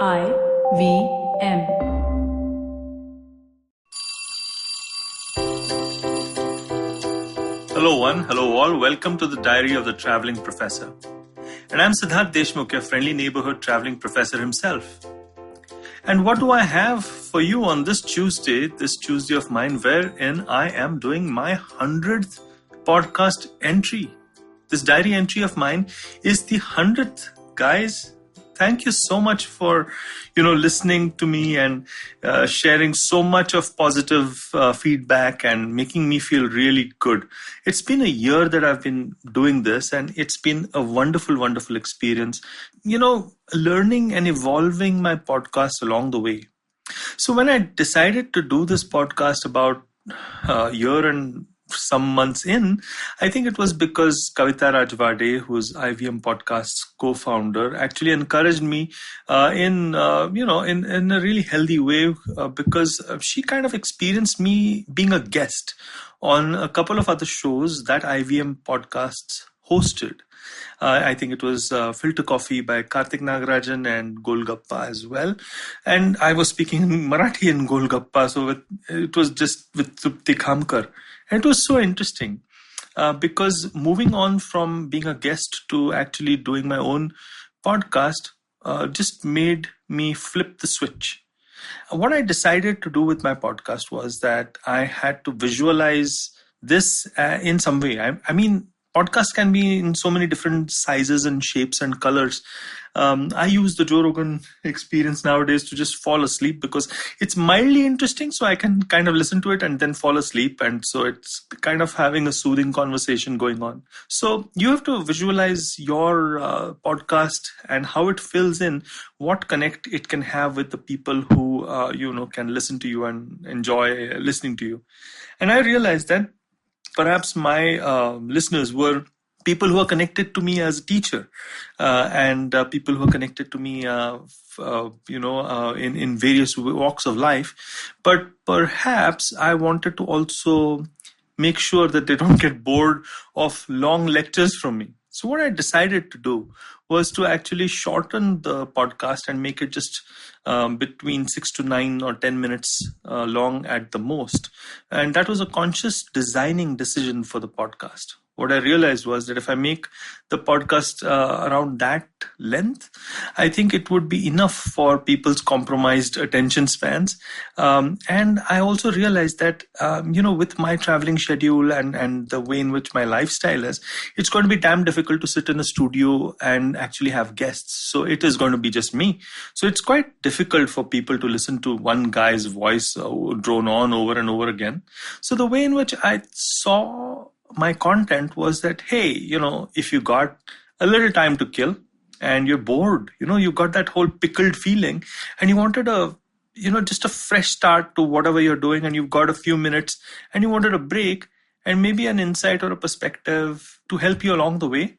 IVM. Hello one, hello all. Welcome to the Diary of the Traveling Professor. And I'm Siddharth Deshmukh, your friendly neighborhood traveling professor himself. And what do I have for you on this Tuesday of mine, wherein I am doing my 100th podcast entry. This diary entry of mine is the 100th. Guys, thank you so much for, listening to me and sharing so much of positive feedback and making me feel really good. It's been a year that I've been doing this, and it's been a wonderful, wonderful experience, learning and evolving my podcast along the way. So when I decided to do this podcast about a year and some months in, I think it was because Kavita Rajwade, who's IVM Podcast's co-founder, actually encouraged me in a really healthy way because she kind of experienced me being a guest on a couple of other shows that IVM Podcasts hosted. I think it was Filter Coffee by Karthik Nagarajan and Golgappa as well. And I was speaking Marathi in Golgappa, so it was just with Trupti Khamkar. And it was so interesting because moving on from being a guest to actually doing my own podcast just made me flip the switch. What I decided to do with my podcast was that I had to visualize this in some way. I mean, podcasts can be in so many different sizes and shapes and colors. I use the Joe Rogan Experience nowadays to just fall asleep because it's mildly interesting, so I can kind of listen to it and then fall asleep. And so it's kind of having a soothing conversation going on. So you have to visualize your podcast and how it fills in, what connect it can have with the people who, can listen to you and enjoy listening to you. And I realized that perhaps my listeners were people who are connected to me as a teacher and people who are connected to me, in various walks of life. But perhaps I wanted to also make sure that they don't get bored of long lectures from me. So what I decided to do was to actually shorten the podcast and make it just between 6 to 9 or 10 minutes long at the most. And that was a conscious designing decision for the podcast. What I realized was that if I make the podcast around that length, I think it would be enough for people's compromised attention spans. And I also realized that, with my traveling schedule and the way in which my lifestyle is, it's going to be damn difficult to sit in a studio and actually have guests. So it is going to be just me. So it's quite difficult for people to listen to one guy's voice drone on over and over again. So the way in which I saw my content was that, hey, if you got a little time to kill and you're bored, you got that whole pickled feeling and you wanted just a fresh start to whatever you're doing, and you've got a few minutes and you wanted a break and maybe an insight or a perspective to help you along the way,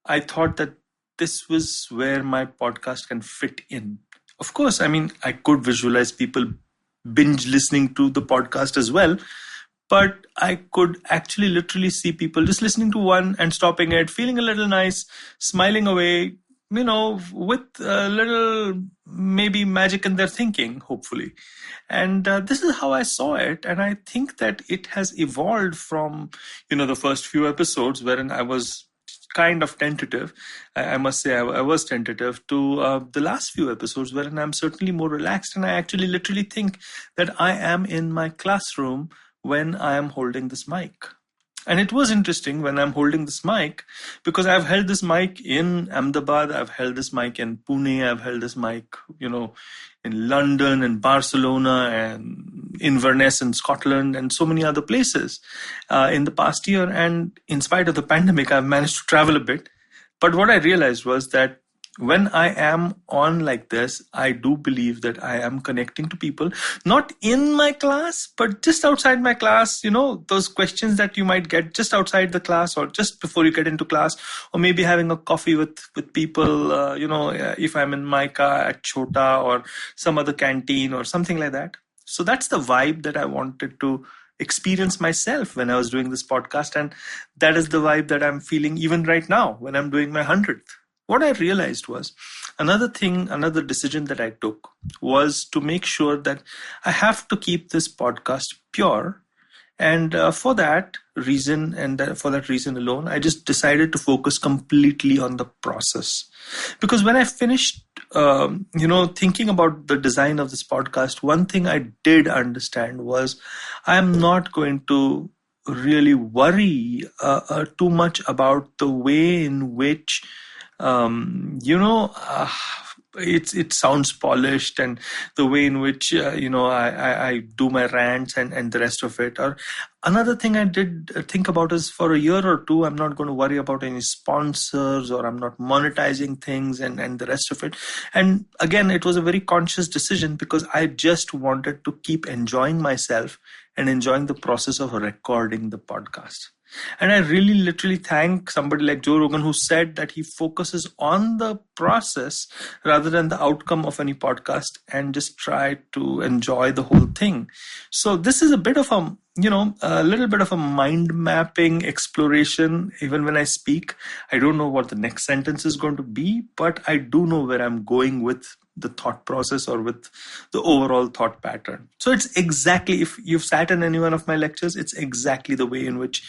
I thought that this was where my podcast can fit in. Of course, I mean, I could visualize people binge listening to the podcast as well, but I could actually literally see people just listening to one and stopping it, feeling a little nice, smiling away, with a little maybe magic in their thinking, hopefully. And this is how I saw it. And I think that it has evolved from, the first few episodes wherein I was kind of tentative. I must say I was tentative to the last few episodes wherein I'm certainly more relaxed. And I actually literally think that I am in my classroom when I am holding this mic. And it was interesting when I'm holding this mic because I've held this mic in Ahmedabad, I've held this mic in Pune, I've held this mic, in London and Barcelona and Inverness in Scotland and so many other places in the past year. And in spite of the pandemic, I've managed to travel a bit. But what I realized was that when I am on like this, I do believe that I am connecting to people, not in my class, but just outside my class, those questions that you might get just outside the class or just before you get into class, or maybe having a coffee with people, if I'm in my car at Chota or some other canteen or something like that. So that's the vibe that I wanted to experience myself when I was doing this podcast. And that is the vibe that I'm feeling even right now when I'm doing my 100th. what I realized was another decision that I took was to make sure that I have to keep this podcast pure. And for that reason, and for that reason alone, I just decided to focus completely on the process. Because when I finished, thinking about the design of this podcast, one thing I did understand was I'm not going to really worry too much about the way in which um, you know uh, it sounds polished, and the way in which I do my rants and the rest of it. Or another thing I did think about is, for a year or two, I'm not going to worry about any sponsors, or I'm not monetizing things and the rest of it. And again, it was a very conscious decision because I just wanted to keep enjoying myself and enjoying the process of recording the podcast. And I really literally thank somebody like Joe Rogan, who said that he focuses on the process rather than the outcome of any podcast, and just try to enjoy the whole thing. So this is a bit of a little bit of a mind mapping exploration. Even when I speak, I don't know what the next sentence is going to be, but I do know where I'm going with the thought process, or with the overall thought pattern. So it's exactly, if you've sat in any one of my lectures, it's exactly the way in which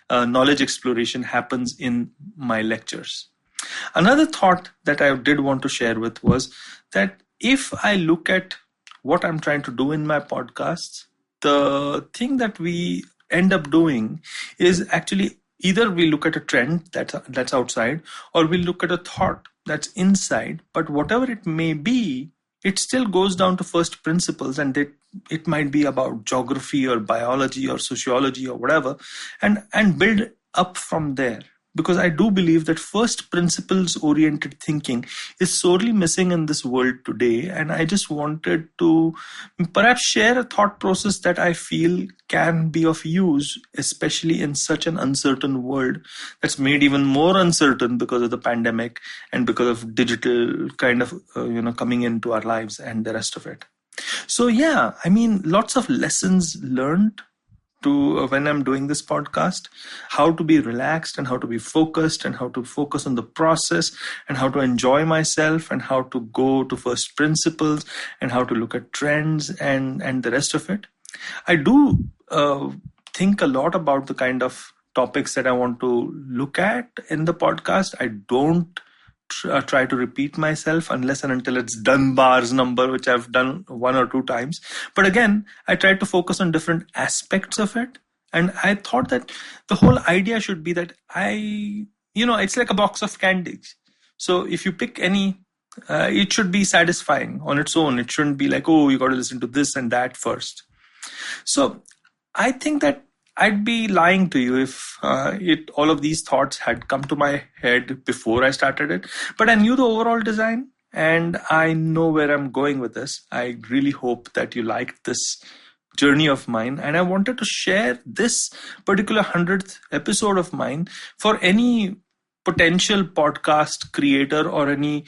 knowledge exploration happens in my lectures. Another thought that I did want to share with was that if I look at what I'm trying to do in my podcasts, the thing that we end up doing is actually either we look at a trend that's outside, or we look at a thought that's inside. But whatever it may be, it still goes down to first principles, and it might be about geography or biology or sociology or whatever, and build up from there. Because I do believe that first principles oriented thinking is sorely missing in this world today. And I just wanted to perhaps share a thought process that I feel can be of use, especially in such an uncertain world that's made even more uncertain because of the pandemic and because of digital kind of coming into our lives and the rest of it. So yeah, I mean, lots of lessons learned to when I'm doing this podcast, how to be relaxed and how to be focused and how to focus on the process and how to enjoy myself and how to go to first principles and how to look at trends and the rest of it. I do think a lot about the kind of topics that I want to look at in the podcast. I don't try to repeat myself unless and until it's Dunbar's number, which I've done one or two times. But again, I try to focus on different aspects of it. And I thought that the whole idea should be that it's like a box of candies. So if you pick any, it should be satisfying on its own. It shouldn't be like, oh, you got to listen to this and that first. So I think that I'd be lying to you if all of these thoughts had come to my head before I started it. But I knew the overall design, and I know where I'm going with this. I really hope that you liked this journey of mine, and I wanted to share this particular 100th episode of mine for any potential podcast creator or any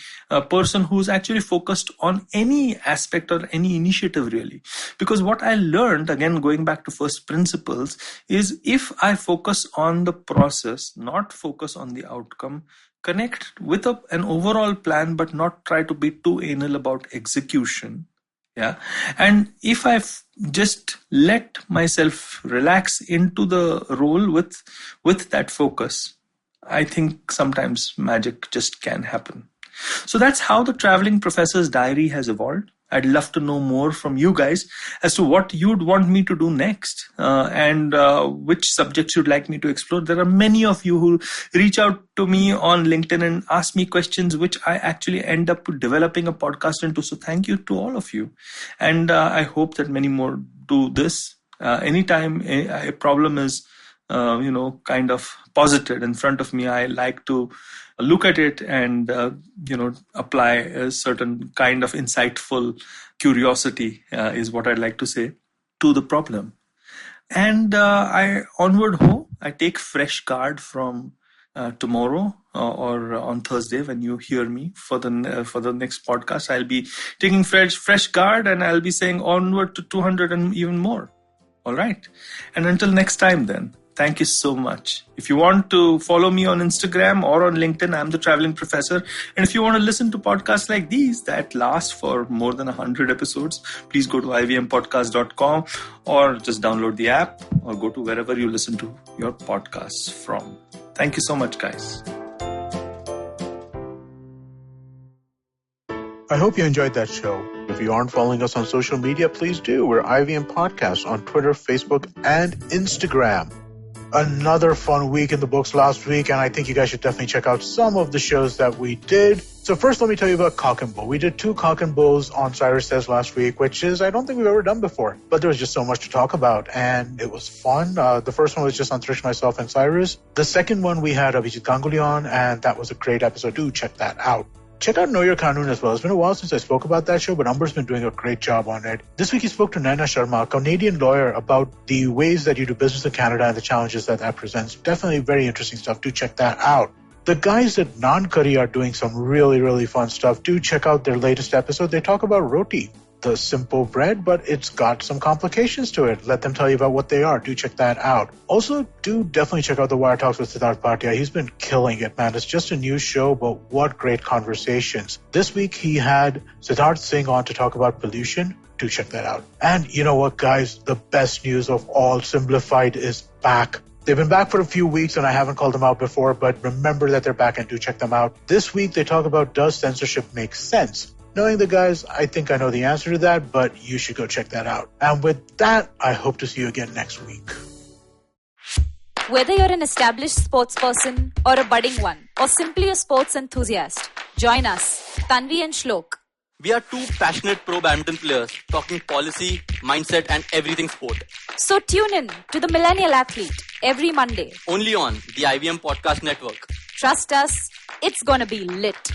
person who's actually focused on any aspect or any initiative, really. Because what I learned, again going back to first principles, is if I focus on the process, not focus on the outcome, connect with an overall plan but not try to be too anal about execution, yeah, and if I just let myself relax into the role with that focus, I think sometimes magic just can happen. So that's how the Traveling Professor's Diary has evolved. I'd love to know more from you guys as to what you'd want me to do next and which subjects you'd like me to explore. There are many of you who reach out to me on LinkedIn and ask me questions, which I actually end up developing a podcast into. So thank you to all of you. And I hope that many more do this. Anytime a problem is kind of posited in front of me, I like to look at it and, apply a certain kind of insightful curiosity, is what I'd like to say, to the problem. And I take fresh guard from tomorrow or on Thursday when you hear me for the next podcast. I'll be taking fresh guard, and I'll be saying onward to 200 and even more. All right. And until next time then, Thank you so much. If you want to follow me on Instagram or on LinkedIn, I'm the Traveling Professor. And if you want to listen to podcasts like these that last for more than 100 episodes, please go to ivmpodcast.com or just download the app or go to wherever you listen to your podcasts from. Thank you so much, guys. I hope you enjoyed that show. If you aren't following us on social media, please do. We're IVM Podcast on Twitter, Facebook, and Instagram. Another fun week in the books last week, and I think you guys should definitely check out some of the shows that we did. So first, let me tell you about Cock and Bull. We did 2 Cock and Bulls on Cyrus Says last week, which is, I don't think we've ever done before. But there was just so much to talk about, and it was fun. The first one was just on Trish, myself, and Cyrus. The second one, we had Abhijit Ganguly on, and that was a great episode. Do check that out. Check out Know Your Kanun as well. It's been a while since I spoke about that show, but Amber's been doing a great job on it. This week he spoke to Naina Sharma, a Canadian lawyer, about the ways that you do business in Canada and the challenges that presents. Definitely very interesting stuff. Do check that out. The guys at Naan Curry are doing some really, really fun stuff. Do check out their latest episode. They talk about roti, the simple bread, but it's got some complications to it. Let them tell you about what they are. Do check that out. Also, do definitely check out the Wire Talks with Siddharth Bhatia. He's been killing it, man. It's just a new show, but what great conversations. This week, he had Siddharth Singh on to talk about pollution. Do check that out. And you know what, guys? The best news of all, Simplified is back. They've been back for a few weeks, and I haven't called them out before, but remember that they're back and do check them out. This week, they talk about, does censorship make sense? Knowing the guys, I think I know the answer to that, but you should go check that out. And with that, I hope to see you again next week. Whether you're an established sports person or a budding one, or simply a sports enthusiast, join us, Tanvi and Shlok. We are 2 passionate pro badminton players talking policy, mindset and everything sport. So tune in to The Millennial Athlete every Monday. Only on the IVM Podcast Network. Trust us, it's gonna be lit.